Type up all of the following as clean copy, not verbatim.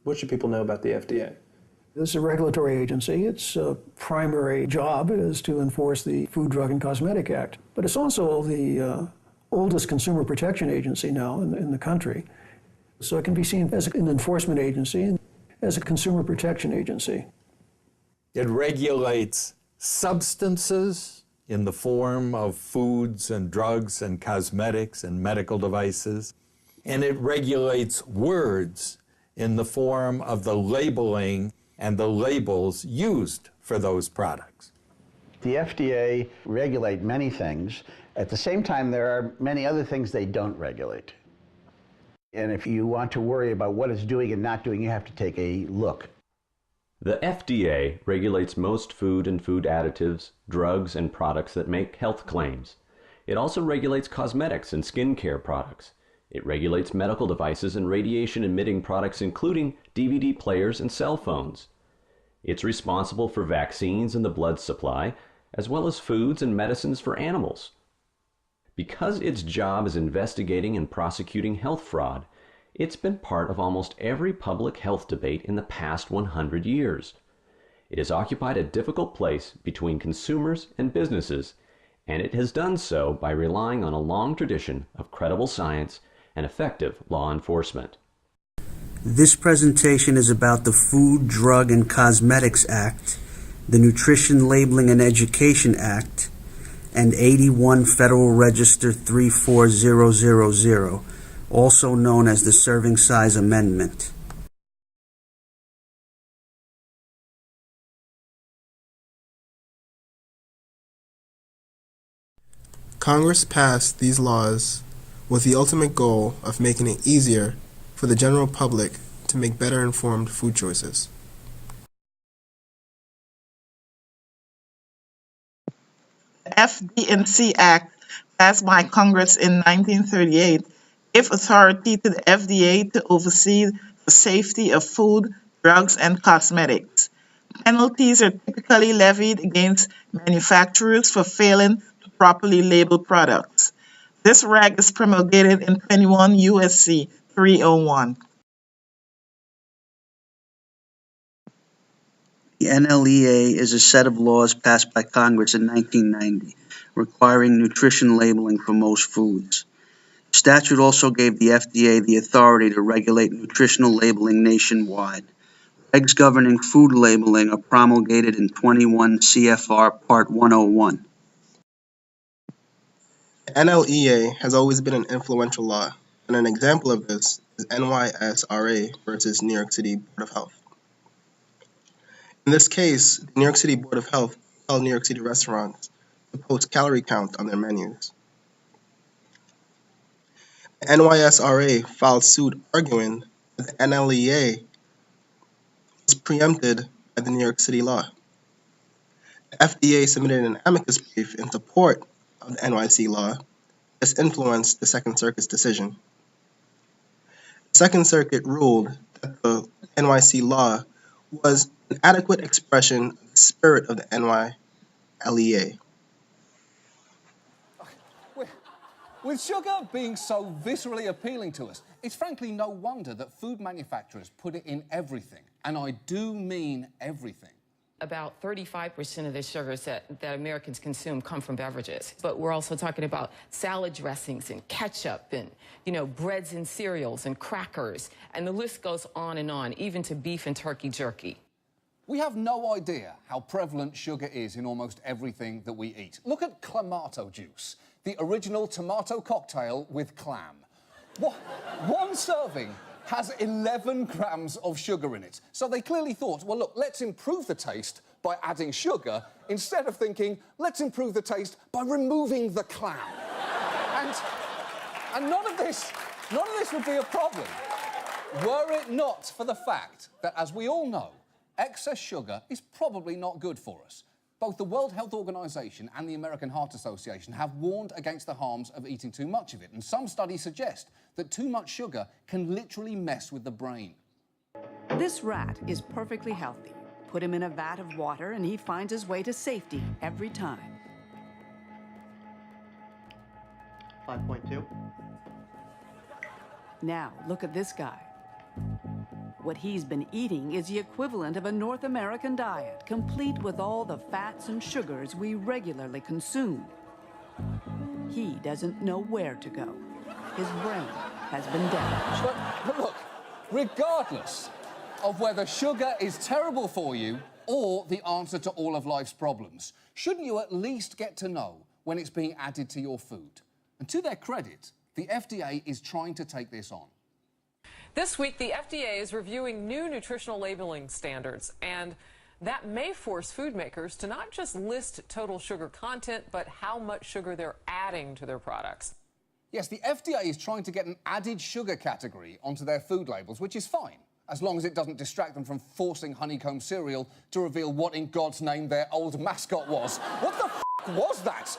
What should people know about the FDA? This is a regulatory agency. Its primary job is to enforce the Food, Drug, and Cosmetic Act. But it's also the oldest consumer protection agency now in the country. So it can be seen as an enforcement agency and as a consumer protection agency. It regulates substances in the form of foods and drugs and cosmetics and medical devices. And it regulates words in the form of the labeling and the labels used for those products. The FDA regulates many things. At the same time, there are many other things they don't regulate. And if you want to worry about what it's doing and not doing, you have to take a look. The FDA regulates most food and food additives, drugs, and products that make health claims. It also regulates cosmetics and skincare products. It regulates medical devices and radiation-emitting products, including DVD players and cell phones. It's responsible for vaccines and the blood supply, as well as foods and medicines for animals. Because its job is investigating and prosecuting health fraud, it's been part of almost every public health debate in the past 100 years. It has occupied a difficult place between consumers and businesses, and it has done so by relying on a long tradition of credible science and effective law enforcement. This presentation is about the Food, Drug, and Cosmetics Act, the Nutrition Labeling and Education Act, and 81 Federal Register 34000, also known as the Serving Size Amendment. Congress passed these laws with the ultimate goal of making it easier for the general public to make better informed food choices. The FD&C Act, passed by Congress in 1938, gave authority to the FDA to oversee the safety of food, drugs, and cosmetics. Penalties are typically levied against manufacturers for failing to properly label products. This reg is promulgated in 21 U.S.C. 301. The NLEA is a set of laws passed by Congress in 1990, requiring nutrition labeling for most foods. The statute also gave the FDA the authority to regulate nutritional labeling nationwide. Regs governing food labeling are promulgated in 21 CFR Part 101. The NLEA has always been an influential law, and an example of this is NYSRA versus New York City Board of Health. In this case, the New York City Board of Health compelled New York City restaurants to post calorie count on their menus. The NYSRA filed suit arguing that the NLEA was preempted by the New York City law. The FDA submitted an amicus brief in support of the NYC law. This influenced the Second Circuit's decision. The Second Circuit ruled that the NYC law was an adequate expression of the spirit of the NYLEA. With sugar being so viscerally appealing to us, it's frankly no wonder that food manufacturers put it in everything. And I do mean everything. About 35% of the sugars that Americans consume come from beverages. But we're also talking about salad dressings and ketchup and, breads and cereals and crackers. And the list goes on, even to beef and turkey jerky. We have no idea how prevalent sugar is in almost everything that we eat. Look at Clamato juice, the original tomato cocktail with clam. One serving has 11 grams of sugar in it. So they clearly thought, well, look, let's improve the taste by adding sugar, instead of thinking, let's improve the taste by removing the clam. and none of this would be a problem were it not for the fact that, as we all know, excess sugar is probably not good for us. Both the World Health Organization and the American Heart Association have warned against the harms of eating too much of it, and some studies suggest that too much sugar can literally mess with the brain. This rat is perfectly healthy. Put him in a vat of water and he finds his way to safety every time. 5.2. Now, look at this guy. What he's been eating is the equivalent of a North American diet, complete with all the fats and sugars we regularly consume. He doesn't know where to go. His brain has been damaged. But look, regardless of whether sugar is terrible for you or the answer to all of life's problems, shouldn't you at least get to know when it's being added to your food? And to their credit, the FDA is trying to take this on. This week, the FDA is reviewing new nutritional labeling standards, and that may force food makers to not just list total sugar content, but how much sugar they're adding to their products. Yes, the FDA is trying to get an added sugar category onto their food labels, which is fine, as long as it doesn't distract them from forcing honeycomb cereal to reveal what in God's name their old mascot was. What the f*** was that?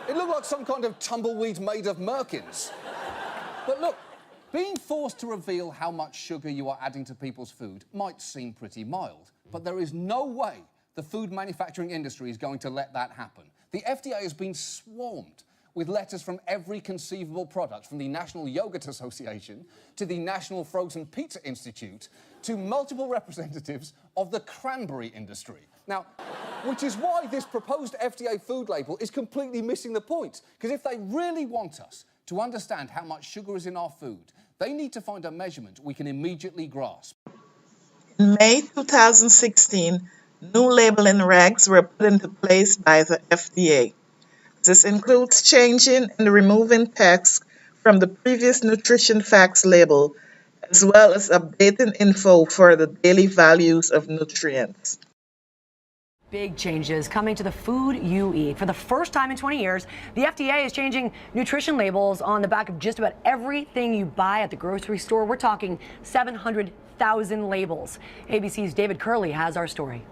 It looked like some kind of tumbleweed made of merkins. But look, being forced to reveal how much sugar you are adding to people's food might seem pretty mild, but there is no way the food manufacturing industry is going to let that happen. The FDA has been swarmed with letters from every conceivable product, from the National Yogurt Association to the National Frozen Pizza Institute to multiple representatives of the cranberry industry. Now, which is why this proposed FDA food label is completely missing the point, because if they really want us to understand how much sugar is in our food, they need to find a measurement we can immediately grasp. In May 2016, new labeling regs were put into place by the FDA. This includes changing and removing text from the previous nutrition facts label, as well as updating info for the daily values of nutrients. Big changes coming to the food you eat. For the first time in 20 years, the FDA is changing nutrition labels on the back of just about everything you buy at the grocery store. We're talking 700,000 labels. ABC's David Curley has our story.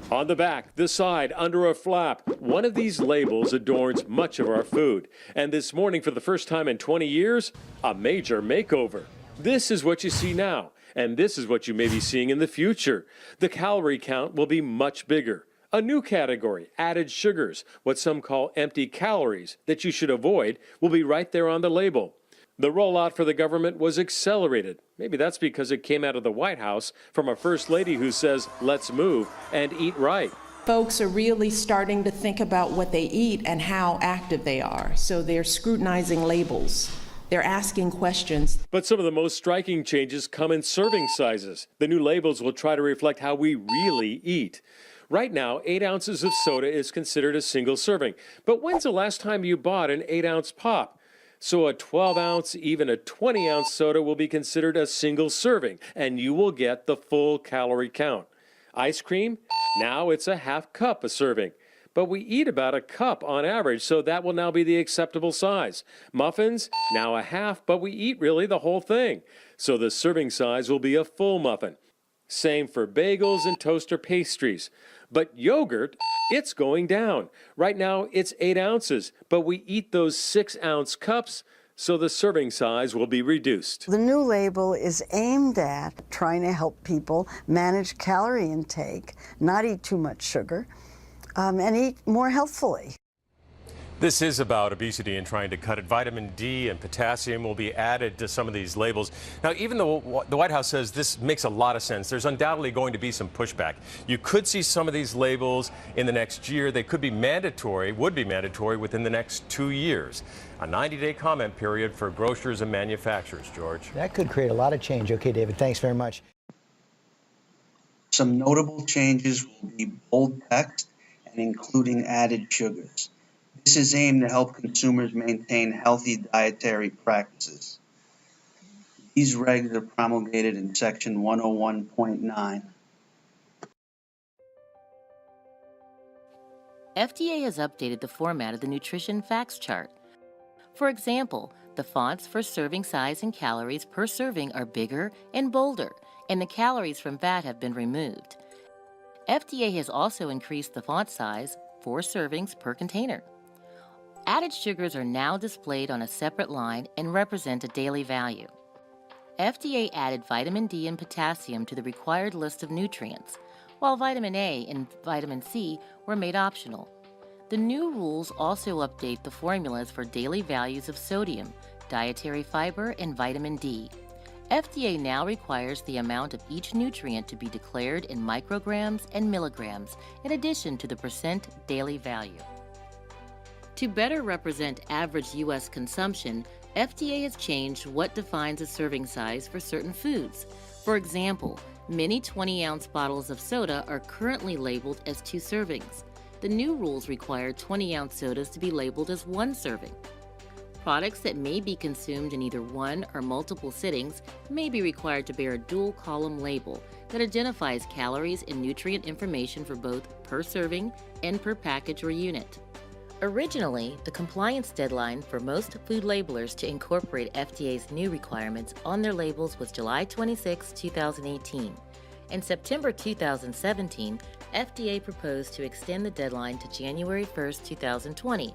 On the back, the side, under a flap, one of these labels adorns much of our food. And this morning, for the first time in 20 years, a major makeover. This is what you see now. And this is what you may be seeing in the future. The calorie count will be much bigger. A new category, added sugars, what some call empty calories that you should avoid, will be right there on the label. The rollout for the government was accelerated. Maybe that's because it came out of the White House from a first lady who says, let's move and eat right. Folks are really starting to think about what they eat and how active they are. So they're scrutinizing labels. They're asking questions. But some of the most striking changes come in serving sizes. The new labels will try to reflect how we really eat. Right now, 8 ounces of soda is considered a single serving. But when's the last time you bought an 8-ounce pop? So a 12-ounce, even a 20-ounce soda will be considered a single serving, and you will get the full calorie count. Ice cream? Now it's a half cup a serving. But we eat about a cup on average, so that will now be the acceptable size. Muffins, now a half, but we eat really the whole thing. So the serving size will be a full muffin. Same for bagels and toaster pastries. But yogurt, it's going down. Right now, it's 8 ounces, but we eat those 6-ounce cups, so the serving size will be reduced. The new label is aimed at trying to help people manage calorie intake, not eat too much sugar, and eat more healthfully. This is about obesity and trying to cut it. Vitamin D and potassium will be added to some of these labels. Now, even though the White House says this makes a lot of sense, there's undoubtedly going to be some pushback. You could see some of these labels in the next year. They could be mandatory, would be mandatory within the next 2 years. A 90-day comment period for grocers and manufacturers, George. That could create a lot of change. Okay, David, thanks very much. Some notable changes will be bold text and including added sugars. This is aimed to help consumers maintain healthy dietary practices. These regs are promulgated in Section 101.9. FDA has updated the format of the nutrition facts chart. For example, the fonts for serving size and calories per serving are bigger and bolder, and the calories from VAT have been removed. FDA has also increased the font size, 4 servings per container. Added sugars are now displayed on a separate line and represent a daily value. FDA added vitamin D and potassium to the required list of nutrients, while vitamin A and vitamin C were made optional. The new rules also update the formulas for daily values of sodium, dietary fiber, and vitamin D. FDA now requires the amount of each nutrient to be declared in micrograms and milligrams, in addition to the percent daily value. To better represent average U.S. consumption, FDA has changed what defines a serving size for certain foods. For example, many 20-ounce bottles of soda are currently labeled as 2 servings. The new rules require 20-ounce sodas to be labeled as 1 serving. Products that may be consumed in either one or multiple sittings may be required to bear a dual-column label that identifies calories and nutrient information for both per serving and per package or unit. Originally, the compliance deadline for most food labelers to incorporate FDA's new requirements on their labels was July 26, 2018. In September 2017, FDA proposed to extend the deadline to January 1, 2020,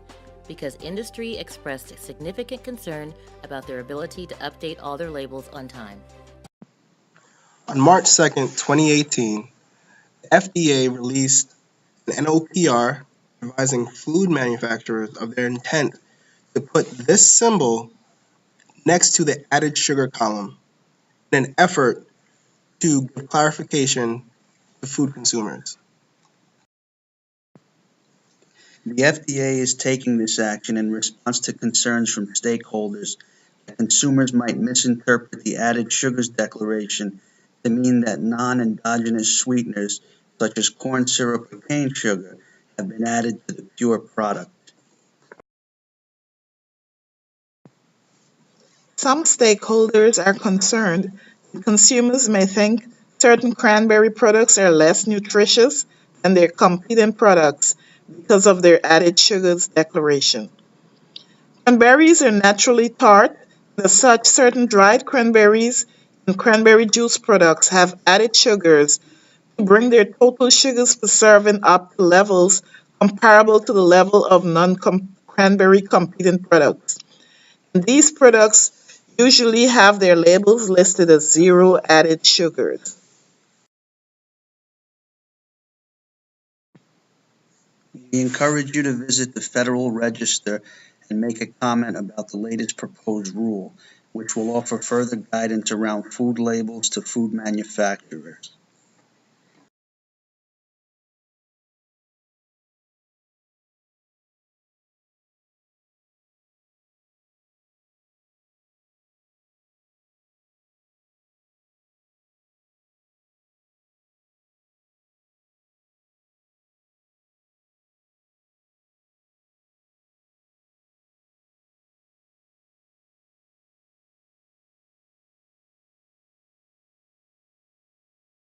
because industry expressed significant concern about their ability to update all their labels on time. On March 2nd, 2018, the FDA released an NOPR advising food manufacturers of their intent to put this symbol next to the added sugar column in an effort to give clarification to food consumers. The FDA is taking this action in response to concerns from stakeholders that consumers might misinterpret the added sugars declaration to mean that non-endogenous sweeteners, such as corn syrup or cane sugar, have been added to the pure product. Some stakeholders are concerned that consumers may think certain cranberry products are less nutritious than their competing products because of their added sugars declaration. Cranberries are naturally tart, and as such, certain dried cranberries and cranberry juice products have added sugars to bring their total sugars per serving up to levels comparable to the level of non-cranberry competing products. And these products usually have their labels listed as 0 added sugars. We encourage you to visit the Federal Register and make a comment about the latest proposed rule, which will offer further guidance around food labels to food manufacturers.